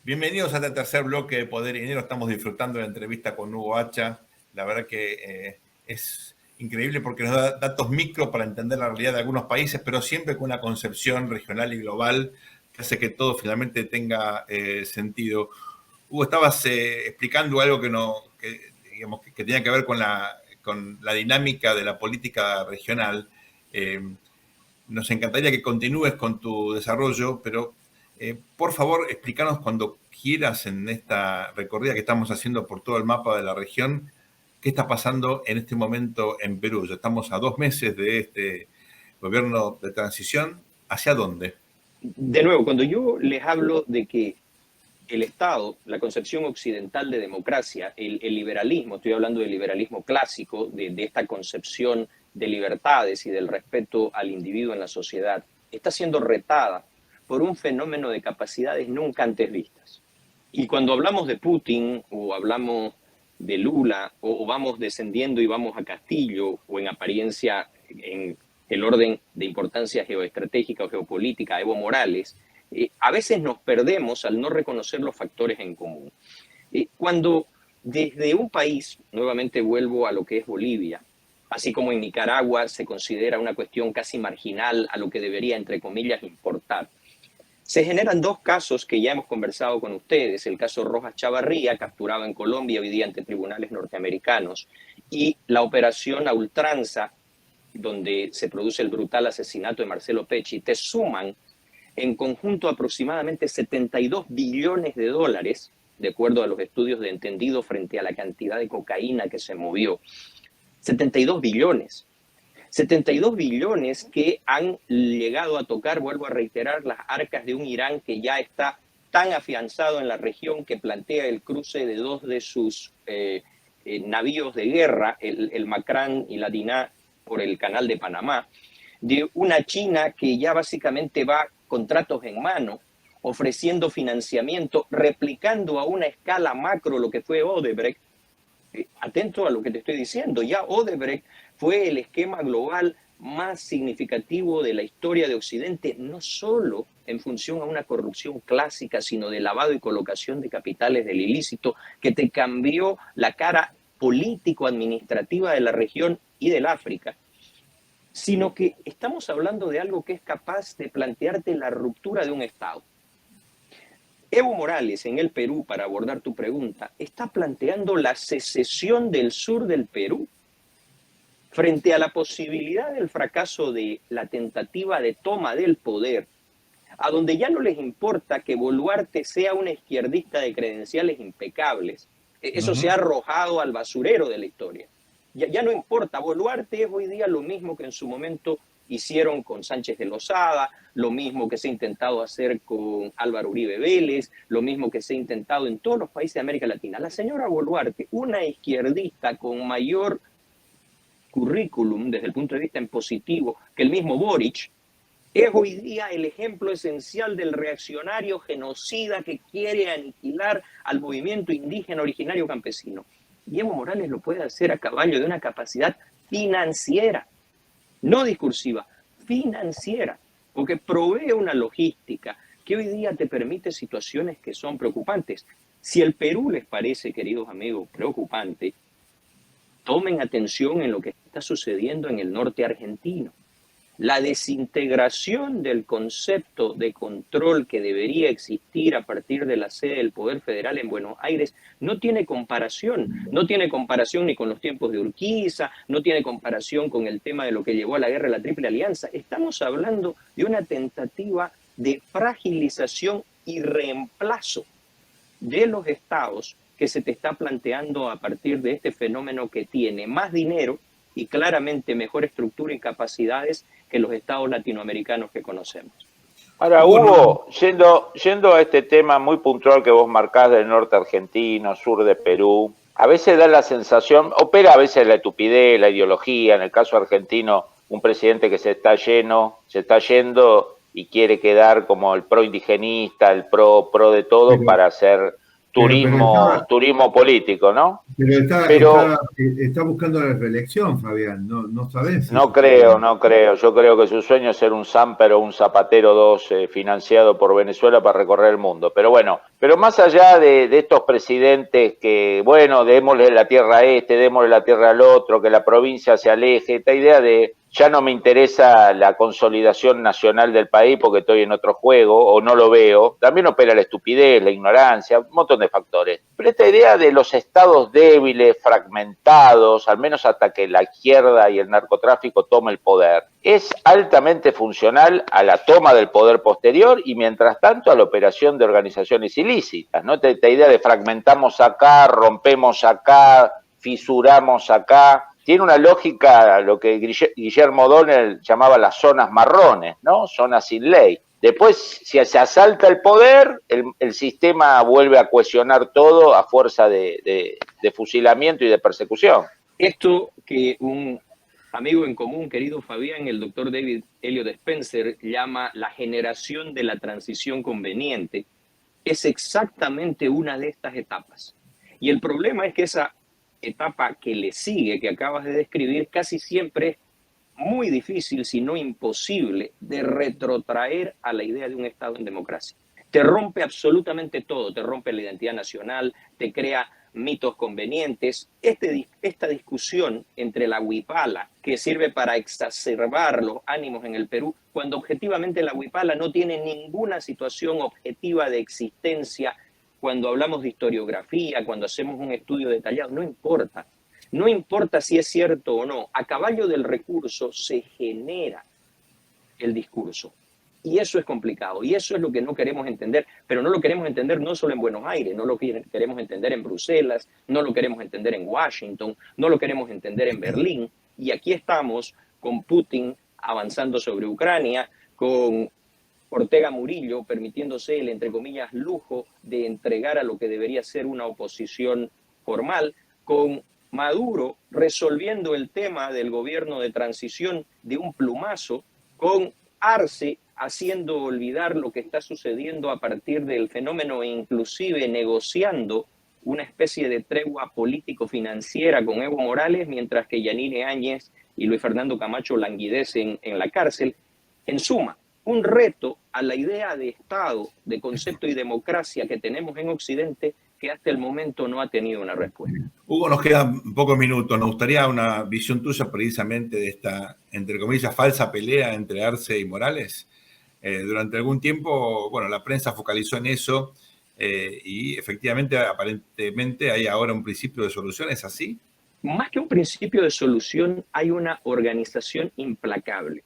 Bienvenidos a este tercer bloque de Poder y Dinero. Estamos disfrutando de la entrevista con Hugo Hacha. La verdad que es increíble porque nos da datos micro para entender la realidad de algunos países, pero siempre con una concepción regional y global que hace que todo finalmente tenga sentido. Hugo, estabas explicando algo digamos, que tenía que ver con la dinámica de la política regional. Eh, Nos encantaría que continúes con tu desarrollo, pero por favor, explícanos cuando quieras en esta recorrida que estamos haciendo por todo el mapa de la región, qué está pasando en este momento en Perú. Ya estamos a 2 meses de este gobierno de transición. ¿Hacia dónde? De nuevo, cuando yo les hablo de que el Estado, la concepción occidental de democracia, el liberalismo, estoy hablando del liberalismo clásico, de esta concepción de libertades y del respeto al individuo en la sociedad, está siendo retada por un fenómeno de capacidades nunca antes vistas. Y cuando hablamos de Putin o hablamos de Lula o vamos descendiendo y vamos a Castillo o en apariencia en el orden de importancia geoestratégica o geopolítica, Evo Morales, a veces nos perdemos al no reconocer los factores en común. Cuando desde un país, nuevamente vuelvo a lo que es Bolivia, así como en Nicaragua se considera una cuestión casi marginal a lo que debería, entre comillas, importar, se generan dos casos que ya hemos conversado con ustedes, el caso Rojas Chavarría, capturado en Colombia hoy día ante tribunales norteamericanos, y la operación a ultranza, donde se produce el brutal asesinato de Marcelo Pecci, te suman en conjunto aproximadamente 72 billones de dólares, de acuerdo a los estudios de entendido frente a la cantidad de cocaína que se movió. 72 billones. 72 billones que han llegado a tocar, vuelvo a reiterar, las arcas de un Irán que ya está tan afianzado en la región que plantea el cruce de dos de sus navíos de guerra, el Macrán y la Dinah, por el canal de Panamá, de una China que ya básicamente va contratos en mano, ofreciendo financiamiento, replicando a una escala macro lo que fue Odebrecht. Atento a lo que te estoy diciendo, ya Odebrecht fue el esquema global más significativo de la historia de Occidente, no solo en función a una corrupción clásica, sino de lavado y colocación de capitales del ilícito, que te cambió la cara político-administrativa de la región y del África, sino que estamos hablando de algo que es capaz de plantearte la ruptura de un Estado. Evo Morales en el Perú, para abordar tu pregunta, está planteando la secesión del sur del Perú frente a la posibilidad del fracaso de la tentativa de toma del poder, a donde ya no les importa que Boluarte sea una izquierdista de credenciales impecables. Eso se ha arrojado al basurero de la historia. Ya no importa, Boluarte es hoy día lo mismo que en su momento hicieron con Sánchez de Lozada, lo mismo que se ha intentado hacer con Álvaro Uribe Vélez, lo mismo que se ha intentado en todos los países de América Latina. La señora Boluarte, una izquierdista con mayor currículum desde el punto de vista en positivo que el mismo Boric, es hoy día el ejemplo esencial del reaccionario genocida que quiere aniquilar al movimiento indígena originario campesino. Y Evo Morales lo puede hacer a caballo de una capacidad financiera, no discursiva, financiera, porque provee una logística que hoy día te permite situaciones que son preocupantes. Si el Perú les parece, queridos amigos, preocupante, tomen atención en lo que está sucediendo en el norte argentino. La desintegración del concepto de control que debería existir a partir de la sede del Poder Federal en Buenos Aires no tiene comparación ni con los tiempos de Urquiza, no tiene comparación con el tema de lo que llevó a la guerra de la Triple Alianza. Estamos hablando de una tentativa de fragilización y reemplazo de los estados que se te está planteando a partir de este fenómeno que tiene más dinero y claramente mejor estructura y capacidades que los estados latinoamericanos que conocemos. Ahora, Hugo, yendo a este tema muy puntual que vos marcás del norte argentino, sur de Perú, a veces da la sensación, opera a veces la estupidez, la ideología, en el caso argentino, un presidente que se está yendo y quiere quedar como el pro indigenista, el pro de todo para hacer turismo político, ¿no? Está buscando la reelección, Fabián, no sabés. No creo. Yo creo que su sueño es ser un Samper o un Zapatero 2 financiado por Venezuela para recorrer el mundo. Pero bueno, más allá de estos presidentes que, bueno, démosle la tierra a este, démosle la tierra al otro, que la provincia se aleje, esta idea de ya no me interesa la consolidación nacional del país porque estoy en otro juego o no lo veo. También opera la estupidez, la ignorancia, un montón de factores. Pero esta idea de los estados débiles, fragmentados, al menos hasta que la izquierda y el narcotráfico tome el poder, es altamente funcional a la toma del poder posterior y mientras tanto a la operación de organizaciones ilícitas, ¿no? Esta idea de fragmentamos acá, rompemos acá, fisuramos acá. Tiene una lógica, lo que Guillermo O'Donnell llamaba las zonas marrones, ¿no? Zonas sin ley. Después, si se asalta el poder, el sistema vuelve a cohesionar todo a fuerza de fusilamiento y de persecución. Esto que un amigo en común, querido Fabián, el doctor David Elliott Spencer, llama la generación de la transición conveniente, es exactamente una de estas etapas. Y el problema es que esa etapa que le sigue, que acabas de describir, casi siempre es muy difícil, si no imposible, de retrotraer a la idea de un Estado en democracia. Te rompe absolutamente todo, te rompe la identidad nacional, te crea mitos convenientes. Esta discusión entre la huipala, que sirve para exacerbar los ánimos en el Perú, cuando objetivamente la huipala no tiene ninguna situación objetiva de existencia. Cuando hablamos de historiografía, cuando hacemos un estudio detallado, no importa. No importa si es cierto o no. A caballo del recurso se genera el discurso. Y eso es complicado. Y eso es lo que no queremos entender. Pero no lo queremos entender no solo en Buenos Aires, no lo queremos entender en Bruselas, no lo queremos entender en Washington, no lo queremos entender en Berlín. Y aquí estamos con Putin avanzando sobre Ucrania, con Ortega Murillo permitiéndose el, entre comillas, lujo de entregar a lo que debería ser una oposición formal, con Maduro resolviendo el tema del gobierno de transición de un plumazo, con Arce haciendo olvidar lo que está sucediendo a partir del fenómeno e inclusive negociando una especie de tregua político-financiera con Evo Morales, mientras que Yanine Áñez y Luis Fernando Camacho languidecen en la cárcel. En suma, un reto a la idea de Estado, de concepto y democracia que tenemos en Occidente, que hasta el momento no ha tenido una respuesta. Hugo, nos quedan pocos minutos. Nos gustaría una visión tuya precisamente de esta, entre comillas, falsa pelea entre Arce y Morales. Durante algún tiempo, bueno, la prensa focalizó en eso y efectivamente, aparentemente, hay ahora un principio de solución. ¿Es así? Más que un principio de solución, hay una organización implacable.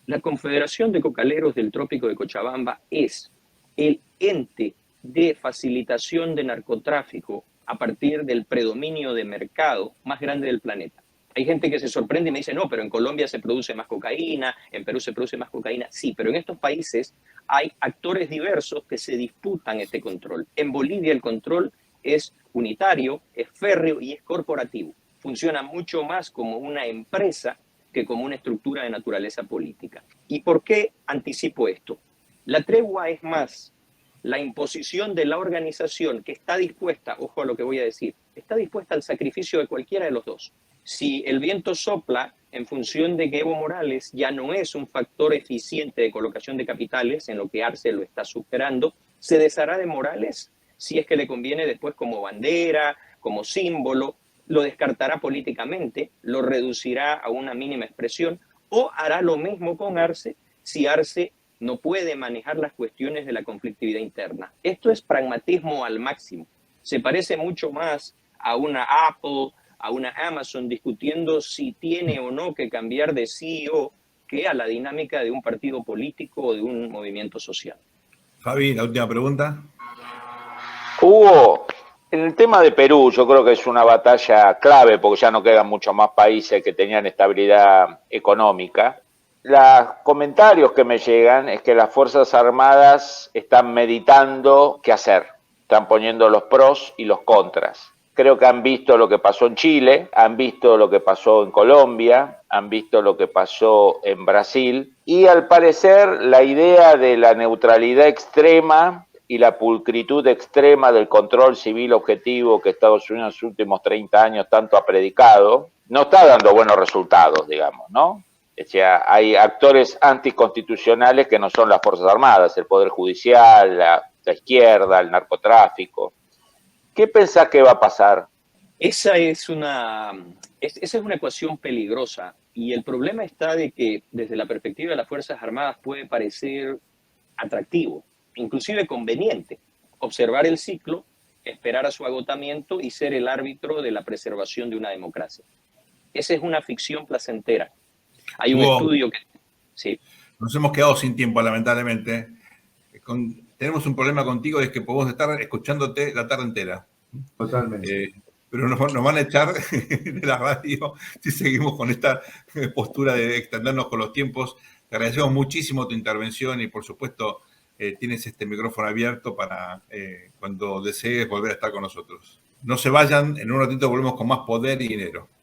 La Confederación de Cocaleros del Trópico de Cochabamba es el ente de facilitación de narcotráfico a partir del predominio de mercado más grande del planeta. Hay gente que se sorprende y me dice, no, pero en Colombia se produce más cocaína, en Perú se produce más cocaína. Sí, pero en estos países hay actores diversos que se disputan este control. En Bolivia el control es unitario, es férreo y es corporativo. Funciona mucho más como una empresa que como una estructura de naturaleza política. ¿Y por qué anticipo esto? La tregua es más la imposición de la organización que está dispuesta, ojo a lo que voy a decir, está dispuesta al sacrificio de cualquiera de los dos. Si el viento sopla en función de que Evo Morales ya no es un factor eficiente de colocación de capitales, en lo que Arce lo está superando, se deshará de Morales si es que le conviene después como bandera, como símbolo, lo descartará políticamente, lo reducirá a una mínima expresión, o hará lo mismo con Arce si Arce no puede manejar las cuestiones de la conflictividad interna. Esto es pragmatismo al máximo. Se parece mucho más a una Apple, a una Amazon discutiendo si tiene o no que cambiar de CEO que a la dinámica de un partido político o de un movimiento social. Fabi, la última pregunta. Hugo, en el tema de Perú yo creo que es una batalla clave porque ya no quedan muchos más países que tenían estabilidad económica. Los comentarios que me llegan es que las Fuerzas Armadas están meditando qué hacer, están poniendo los pros y los contras. Creo que han visto lo que pasó en Chile, han visto lo que pasó en Colombia, han visto lo que pasó en Brasil y al parecer la idea de la neutralidad extrema y la pulcritud extrema del control civil objetivo que Estados Unidos en los últimos 30 años tanto ha predicado, no está dando buenos resultados, digamos, ¿no? O sea, hay actores anticonstitucionales que no son las Fuerzas Armadas, el Poder Judicial, la izquierda, el narcotráfico. ¿Qué pensás que va a pasar? Esa es una ecuación peligrosa, y el problema está de que desde la perspectiva de las Fuerzas Armadas puede parecer atractivo, inclusive conveniente, observar el ciclo, esperar a su agotamiento y ser el árbitro de la preservación de una democracia. Esa es una ficción placentera. Hay un estudio que... Sí. Nos hemos quedado sin tiempo, lamentablemente. Tenemos un problema contigo, es que podemos estar escuchándote la tarde entera. Totalmente. Pero nos van a echar de la radio si seguimos con esta postura de extendernos con los tiempos. Te agradecemos muchísimo tu intervención y, por supuesto, tienes este micrófono abierto para cuando desees volver a estar con nosotros. No se vayan, en un ratito volvemos con más Poder y Dinero.